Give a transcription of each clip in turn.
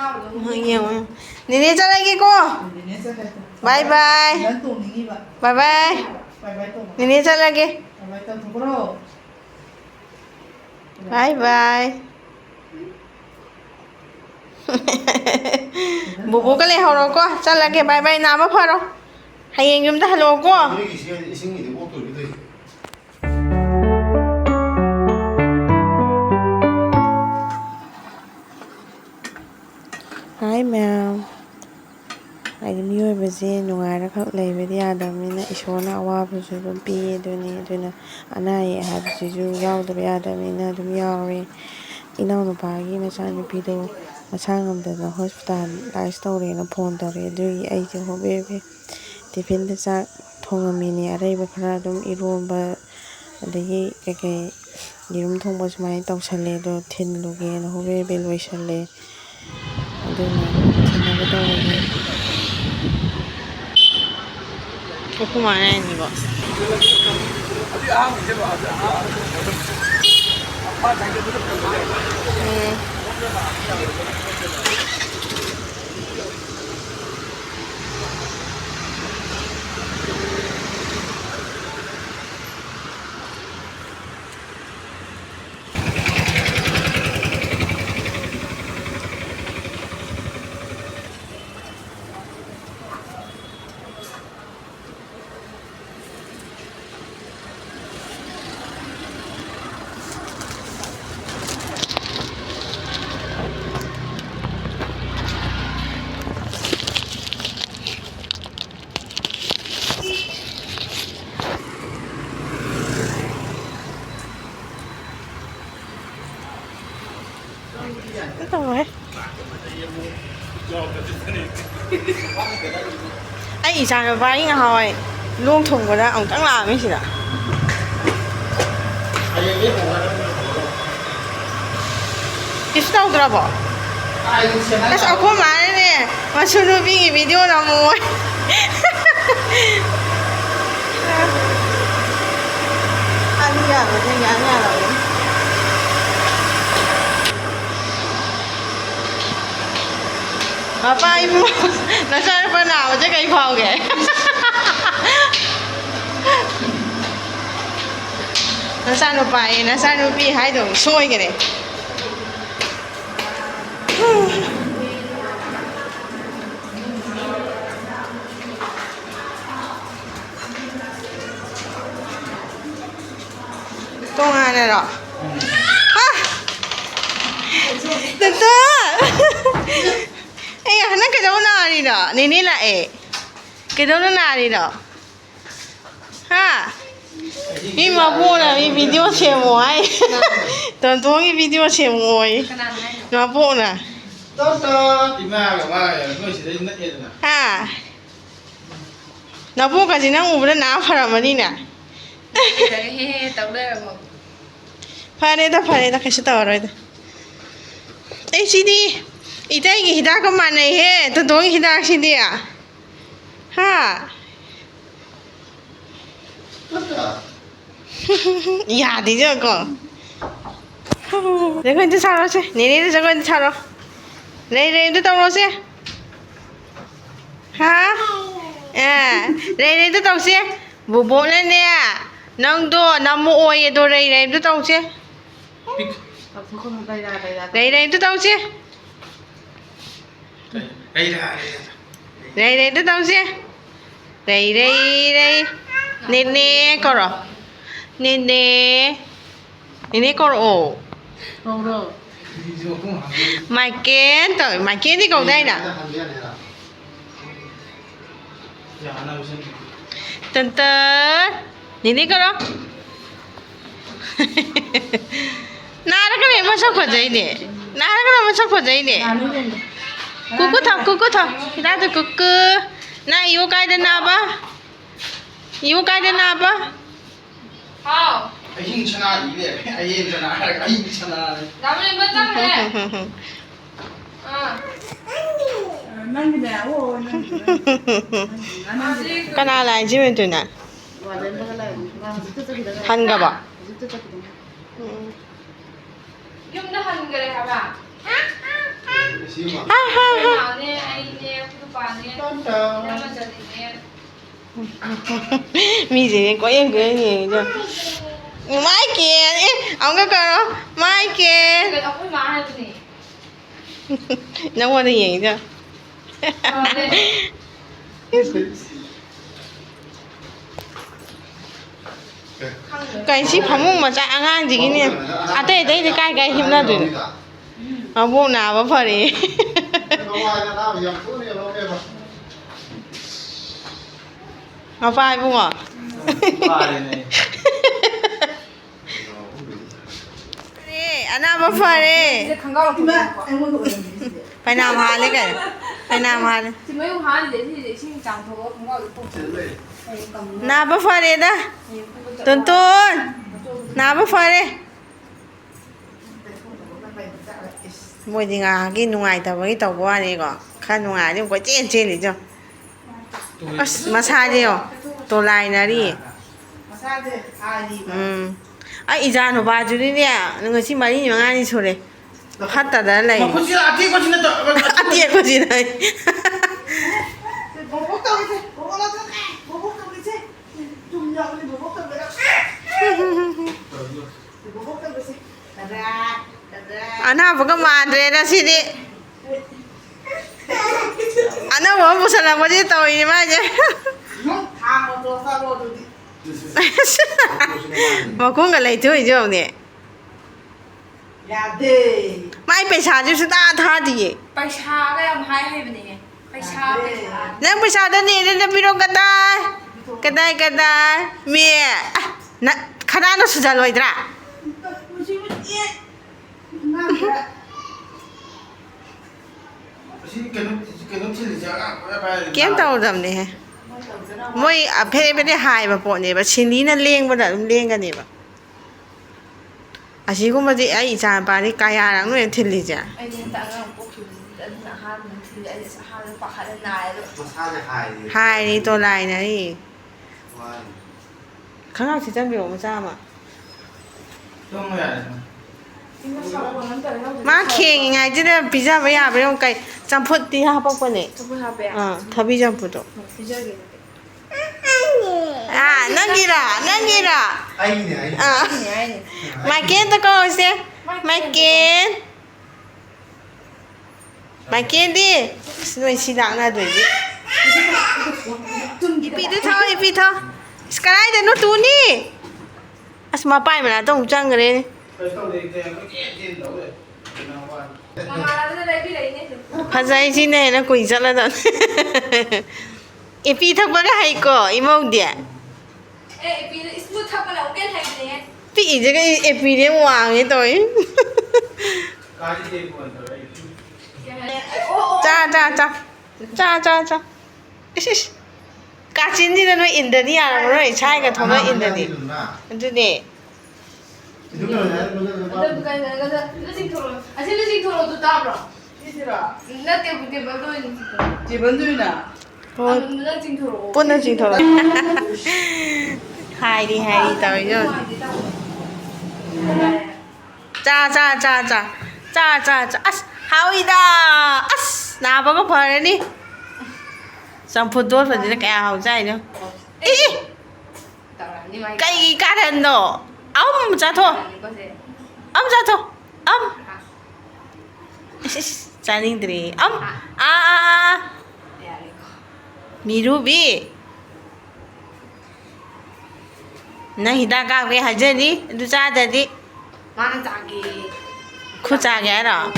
ꯌꯦꯡꯉꯣ ꯅꯦꯅꯦ ꯆꯠꯂꯒꯦꯀꯣ ꯕꯥꯏ ꯕꯥꯏ ꯕꯥꯏ ꯕꯥꯏ ꯅꯦꯅꯦ ꯆꯠꯂꯒꯦ ꯕꯥꯏ ꯕꯥꯏ ꯕꯨꯕꯣꯛꯀ ꯂꯩꯍꯧꯔꯣꯀꯣ ꯆꯠꯂꯒꯦ ꯕꯥꯏ ꯕꯥꯏ ꯅꯥꯕ ꯐꯔꯣ ꯍꯌꯦꯡ ꯌꯨꯝꯗ ꯍꯜꯂꯛꯑꯣꯀꯣ ꯍꯥꯏ ꯃꯌꯥꯝ ꯍꯥꯏꯗꯤ ꯃꯤꯑꯣꯏꯕꯁꯦ ꯅꯨꯡꯉꯥꯏꯔꯈꯛ ꯂꯩꯕꯗꯤ ꯌꯥꯗꯕꯅꯤ나 ꯏꯁꯣꯔꯅ ꯑꯋꯥꯕꯁꯨ ꯑꯗꯨꯝ ꯄꯤꯗꯨꯅꯤ ꯑꯗꯨꯅ ꯑꯅꯥ ꯑꯌꯦꯛ ꯍꯥꯏꯕꯁꯤꯁꯨ ꯌꯥꯎꯗꯕ ꯌꯥꯗꯕꯅꯤꯅ ꯑꯗꯨꯝ ꯌꯥꯎꯔꯦ ꯏꯅꯥꯎꯅꯨꯄꯥꯒꯤ ꯃꯆꯥꯅꯨꯄꯤꯗꯣ ꯃꯁꯥ ꯉꯝꯗꯅ ꯍꯣꯁꯄꯤꯇꯥꯂꯥꯏꯁ ꯇꯧꯔꯦꯅ ꯐꯣꯟ ꯇꯧꯔꯛꯑꯦ ꯑꯗꯨꯒꯤ ꯑꯩꯁꯦ ꯍꯣꯕꯦ ꯇꯤꯐꯤꯟꯗ ꯆꯥꯛ ꯊꯣꯡꯉꯝꯃꯤꯅꯦ ꯑꯔꯩꯕ ꯈꯔ ꯑꯗꯨꯝ ꯏꯔꯣꯟꯕ ꯑꯗꯒꯤ ꯀꯩꯀꯩ ꯌꯦꯔꯨꯝ ꯊꯣꯡꯕ ꯁꯨꯃꯥꯏꯅ ꯇꯧꯁꯜꯂꯦ ꯑꯗꯣ ꯊꯤꯜꯂꯨꯒꯦꯅ ꯍꯣꯕꯦ ꯂꯣꯏꯁꯜꯂꯦ ꯑꯗꯨꯅ ꯊꯤꯟꯅꯕ ꯇꯧꯔꯒꯦ ꯑꯩꯈꯣꯏ ꯃꯥꯅ ꯍꯥꯏꯅꯤꯀꯣ tꯧꯔꯣꯏꯍꯦ ꯑꯩ ꯏꯆꯥꯅꯨꯄꯥꯒꯤ ꯉꯍꯥꯟꯋꯥꯏ ꯂꯣꯛ ꯊꯨꯡꯕꯗ ꯑꯃꯨꯛꯇꯪ ꯂꯥꯛꯑꯝꯃꯤ ꯁꯤꯗ ꯀꯩꯁꯨ ꯇꯧꯗ꯭ꯔꯕꯣ ꯑꯁ ꯑꯩꯈꯣꯏ ꯃꯥꯅꯅꯦ ꯃꯁꯨ ꯅꯨꯄꯤꯒꯤ ꯚꯤꯗꯤꯑꯣ ꯅꯝꯃꯣꯏ ꯑꯅꯤ ꯌꯥꯕꯗꯤ ꯌꯥꯔꯕꯅꯤ ꯃꯄꯥ ꯏꯕꯨ ꯅꯆꯥꯅꯨꯄꯥ ꯅꯥꯕꯁꯦ ꯀꯩ ꯐꯥꯎꯒꯦ ꯅꯆꯥꯅꯨꯄꯥ ꯅꯆꯥꯅꯨꯄꯤ ꯍꯥꯏꯗꯧ ꯁꯣꯏꯒꯔꯦ ꯇꯣꯉꯥꯟꯅꯔꯣ ꯇꯇꯥ ꯑꯩ ꯍꯟꯗꯛ ꯀꯩꯗꯧ ꯅꯥꯔꯤꯅꯣ ꯅꯦꯅꯦ ꯂꯥꯛꯑꯦ ꯀꯩꯗꯧꯅ ꯅꯥꯔꯤꯅꯣ ꯍꯥ ꯃꯤ ꯃꯕꯣꯛꯅ ꯃꯤ ꯚꯤꯗꯤꯑꯣ ꯁꯦꯝꯃꯣ ꯍꯥꯏ ꯇꯣꯟꯇꯣꯟꯒꯤ ꯚꯤꯗꯤꯑꯣ ꯁꯦꯝꯃꯣꯌꯦ ꯃꯕꯣꯛꯅ ꯍꯥ ꯅꯕꯣꯛꯀꯁꯤ ꯅꯪ ꯎꯕꯗ ꯅꯥ ꯐꯔꯝꯃꯅꯤꯅꯦ ꯐꯔꯦꯗ ꯀꯩꯁꯨ ꯇꯧꯔꯔꯣꯏꯗ ꯑꯩ ꯁꯤꯗꯤ ꯏꯇꯩꯒꯤ ꯍꯤꯗꯥꯛꯀ ꯃꯥꯟꯅꯩꯍꯦ ꯇꯣꯟꯇꯣꯟꯒꯤ ꯍꯤꯗꯥꯛꯁꯤꯗꯤ ꯍꯥ ꯌꯥꯗꯦꯖꯀꯣ ꯖꯒꯣꯏ ꯑꯝꯇ ꯁꯥꯔꯣꯁꯦ ꯅꯦꯅꯦꯗ ꯖꯒꯣꯏ ꯑꯝꯇ ꯁꯥꯔꯣ ꯂꯩ ꯑꯝꯇ ꯇꯧꯔꯣꯁꯦ ꯍꯥ ꯂꯩ ꯑꯝꯇ ꯇꯧꯁꯦ ꯕꯨꯕꯣꯛꯅꯅꯦ ꯅꯪꯗꯣ ꯅꯝꯃꯛꯑꯣꯌꯦ ꯑꯗꯣ ꯔꯩ ꯑꯝꯇ ꯇꯧꯁꯦ ꯂꯩ ꯑꯝꯇ ꯇꯧꯁꯦ ꯔꯩ ꯑꯝꯇ ꯇꯧꯁꯦ ꯔꯩ ꯅꯦꯅꯦ ꯀꯧꯔꯣ ꯅꯦꯅꯦ ꯀꯧꯔꯛꯑꯣ ꯃꯥꯏꯀꯦꯟ ꯇꯧ ꯃꯥꯏꯀꯦꯟꯗꯤ ꯀꯧꯗꯥꯏꯅ ꯇꯟꯇꯟ ꯅꯦꯅꯦ ꯀꯧꯔꯣ ꯅꯥꯔꯒꯅ ꯃꯁꯛ ꯐꯖꯩꯅꯦ ꯃꯁꯛ ꯐꯖꯩꯅꯦ ꯀꯨꯀꯨ ꯊꯥꯎ ꯍꯤꯗꯥꯛꯇꯣ ꯀꯨꯀꯨ ꯅꯪ ꯏꯌꯣ ꯀꯥꯏꯗ ꯅꯥꯕ ꯍꯥꯎ ꯑꯍꯤꯡ ꯁꯅꯥ ꯏꯔꯦ ꯑꯌꯦꯡ ꯁꯅꯥ ꯍꯥꯏꯔꯒ ꯑꯍꯤꯡ ꯁꯅꯥ ꯅꯥꯃ ꯆꯠꯈ꯭ꯔꯦ ꯀꯅꯥ ꯂꯥꯛꯏ ꯃꯦꯟꯇꯨꯅ ꯍꯟꯒꯕ ꯌꯨꯝꯗ ꯍꯟꯈꯔꯦ ꯍꯥꯏꯕ mi gì có em cái gì chứ mai kia ông có coi đó mai kia nó qua đi gì chứ cái gì phẳng mông mà chạy ngang gì cái này à đây đây đây cái hiểm ra rồi à bộ nào mà phải à phải không ạ anh nào mà phải phải làm hà đấy cái phải làm hà đấy nào mà phải đấy đó tuần tuần nào mà phải đấy mỗi đi ngà cái nung ai tao cái tàu qua này có khá nung ai nhưng có chết chết đi chứ massage yo to lai na ri ai ija no ba ju ni ya ngo si mari ni nga ni so le khatta da lai ko si ati ko si na to ati ko si nai ana ba ka madre na si di ana wa bu sala ba ji to ni ma je mà cũng cái lấy chơi chứ không nè mai phải xả chứ ta tha gì phải xả cái ông hai hay bên này phải xả nè phải xả đó nè nè bị đâu cái ta mẹ nè khả năng nó sụt rồi ra kiếm tàu đầm này mỗi à phê phê hài mà bọn này mà xin lý nó liên bao giờ liên cái này mà à chỉ có mà gì ấy chả bà đi cài à nó nên thiên lý chả hai đi tôi lại này kháng học chỉ trong biểu mà sao mà má khen ngày chứ đó pizza bây giờ bây giờ cái trăm phút đi ha bóc bên này thà pizza trăm phút à nó gì ra anh này mày kiến tao coi xem mày kiến đi mày xí đặng ra rồi đi ipi thôi sekarang dah no tu ni asma pai mana tong chang re phazai chi ne na kui chala da ipi thak ba hai ko imong dia pi je cái ipi de wang ni toi cha cá chín thì nó in được đi à rồi chai cái thằng nó in được đi anh này bún nó chỉnh thổi hai đi tới rồi cha hao ida nào bao có phải đi xong phút tốt phải là cái hào dây nữa cái cá thân đó ấm ra thôi ấm cha ninh đi ấm mirubi na hida ka cái hạt dây đi du cha dây đi khu cha cái đó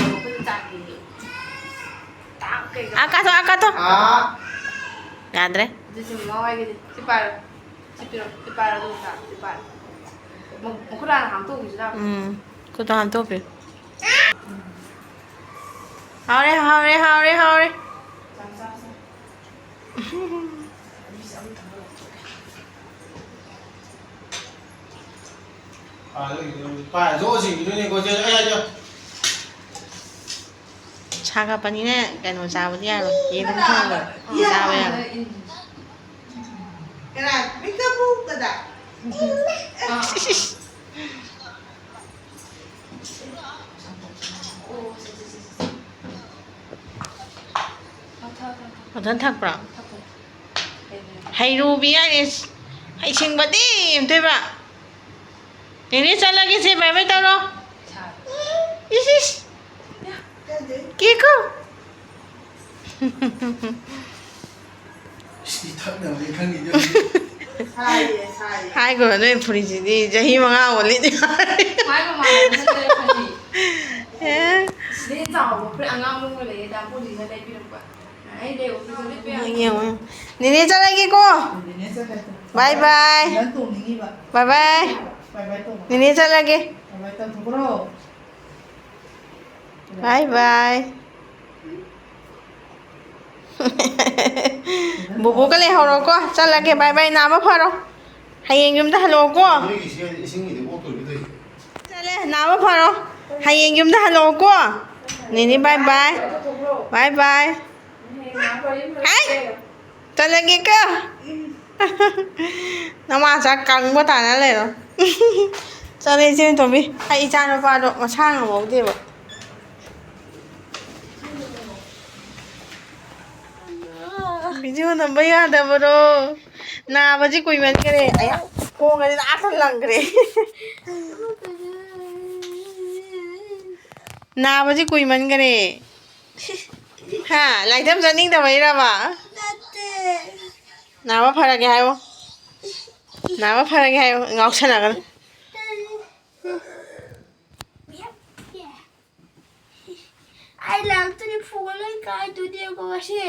akato Andre? Cô ta làm tốt rồi. Hao đi. phải dỗ gì nữa có chơi ai chưa 차가 빠니네 cái sao vậy rồi gì cũng không rồi sao vậy cái này biết cái bút cái này ꯃꯊꯟ ꯊꯛꯄ꯭ꯔꯣ ꯍꯩꯔꯨꯕꯤ ꯍꯥꯏꯅꯦ ꯍꯩꯁꯤꯡꯕꯗꯤ ꯑꯝꯇꯣꯏꯕ ꯅꯦꯅꯦ ꯆꯠꯂꯒꯦꯁꯦ ꯕꯥꯏ ꯕꯥꯏ ꯇꯧꯔꯣ ꯏꯁ ꯀꯤꯀꯣ ꯁꯤ ꯊꯛꯅꯕꯗꯤ ꯈꯪꯉꯤꯗ 사이에 사이에. 하이고 너 프리지디 저희 mga 올리지 하이고 마음에 ꯈꯜꯂꯤ 예 ꯁꯤꯗꯩ ꯆꯥꯎꯕ ꯐꯨꯔꯤꯠ ꯑꯉꯥꯡꯕ ꯑꯃ ꯂꯩꯌꯦ ꯗꯥ ꯄꯣꯂꯤꯅ ꯂꯩꯕꯤꯔꯛꯄ ꯑꯩ ꯂꯩ ꯑꯣꯐꯤꯁꯇ ꯂꯤꯠꯄ ꯌꯥꯏ 니네 잘하기고 바이 바이 난 동이기 봐. 바이 바이 바이바이 또. 니네 잘하기 바이바이 또 누구로? 바이 바이 보보가 레하러고 잘하게 바이 바이 나무 팔어 하이행 좀 다 하려고 여기 이승이 되고 돌기도 잘해 나무 팔어 하이행 좀 다 하려고 니네 바이 바이 바이 바이 잘하기 까 나만 잠깐 뭐 다날래요 잘해 지금 도비 이 잔을 봐도 뭐 상을 먹지 뭐 비지면 뭐 해야 돼 버로 나 아버지 꾸이면 그래 아야 공을 나설랑 그래 나 아버지 꾸이면 그래 하 라이트 전닝 다 왜이라 봐 나와 파라게 하요 나와 파라게 하요 ngọc 나가 ai làm tôi đi phụ lấy cái tôi đeo có gì